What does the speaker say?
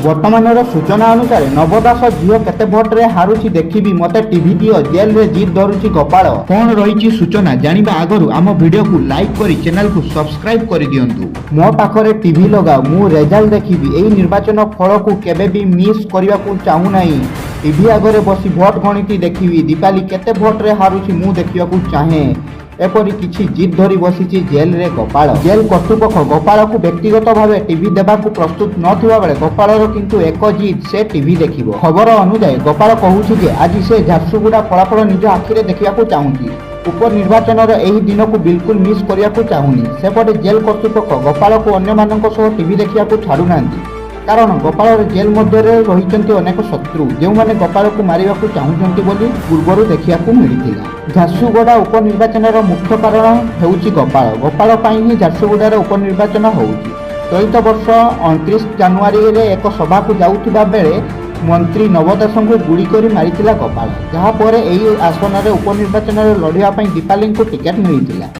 ବର୍ତ୍ତମାନର ସୂଚନା ଅନୁସାରେ ନବ ଦାସ ଝିଅ କେତେ ଭୋଟରେ ହାରୁଛି ଦେଖିବି ମତେ ଟିଭି ଦିଅ ଜେଲରେ ଜିଦ୍ ଧରୁଛି ଗୋପାଳ। କଣ ରହିଛି ସୂଚନା ଜାଣିବା ଆଗରୁ ଆମ ଭିଡିଓକୁ ଲାଇକ୍ କରି ଚ୍ୟାନେଲକୁ ସବସ୍କ୍ରାଇବ କରିଦିଅନ୍ତୁ। ମୋ ପାଖରେ ଟିଭି ଲଗାଅ, ମୁଁ ରେଜଲ୍ଟ ଦେଖିବି। ଏହି ନିର୍ବାଚନ ଫଳକୁ କେବେ ବି ମିସ୍ କରିବାକୁ ଚାହୁଁନାହିଁ। ଟିଭି ଆଗରେ ବସି ଭୋଟ ଗଣତି ଦେଖିବି। ଦୀପାଲି କେତେ ଭୋଟରେ ହାରୁଛି ମୁଁ ଦେଖିବାକୁ ଚାହେଁ। ଏପରି କିଛି ଜିଦ୍ ଧରି ବସିଛି ଜେଲରେ ଗୋପାଳ। ଜେଲ କର୍ତ୍ତୃପକ୍ଷ ଗୋପାଳକୁ ବ୍ୟକ୍ତିଗତ ଭାବେ ଟିଭି ଦେବାକୁ ପ୍ରସ୍ତୁତ ନଥିବା ବେଳେ ଗୋପାଳର କିନ୍ତୁ ଏକ ଜିଦ୍, ସେ ଟିଭି ଦେଖିବ। ଖବର ଅନୁଯାୟୀ ଗୋପାଳ କହୁଛି ଯେ ଆଜି ସେ ଝାରସୁଗୁଡ଼ା ଫଳାଫଳ ନିଜ ଆଖିରେ ଦେଖିବାକୁ ଚାହୁଁଛି। ଉପନିର୍ବାଚନର ଏହି ଦିନକୁ ବିଲକୁଲ ମିସ୍ କରିବାକୁ ଚାହୁଁନି। ସେପଟେ ଜେଲ କର୍ତ୍ତୃପକ୍ଷ ଗୋପାଳକୁ ଅନ୍ୟମାନଙ୍କ ସହ ଟିଭି ଦେଖିବାକୁ ଛାଡୁନାହାନ୍ତି। କାରଣ ଗୋପାଳର ଜେଲ ମଧ୍ୟରେ ରହିଛନ୍ତି ଅନେକ ଶତ୍ରୁ, ଯେଉଁମାନେ ଗୋପାଳକୁ ମାରିବାକୁ ଚାହୁଁଛନ୍ତି ବୋଲି ପୂର୍ବରୁ ଦେଖିବାକୁ ମିଳିଥିଲା। ଝାରସୁଗୁଡ଼ା ଉପନିର୍ବାଚନର ମୁଖ୍ୟ କାରଣ ହେଉଛି ଗୋପାଳ। ଗୋପାଳ ପାଇଁ ହିଁ ଝାରସୁଗୁଡ଼ାରେ ଉପନିର୍ବାଚନ ହେଉଛି। ଚଳିତ ବର୍ଷ 29 ଜାନୁଆରୀରେ ଏକ ସଭାକୁ ଯାଉଥିବା ବେଳେ ମନ୍ତ୍ରୀ ନବ ଦାସଙ୍କୁ ଗୁଳି କରି ମାରିଥିଲା ଗୋପାଳ, ଯାହାପରେ ଏହି ଆସନରେ ଉପନିର୍ବାଚନରେ ଲଢ଼ିବା ପାଇଁ ଦୀପାଲିଙ୍କୁ ଟିକେଟ ମିଳିଥିଲା।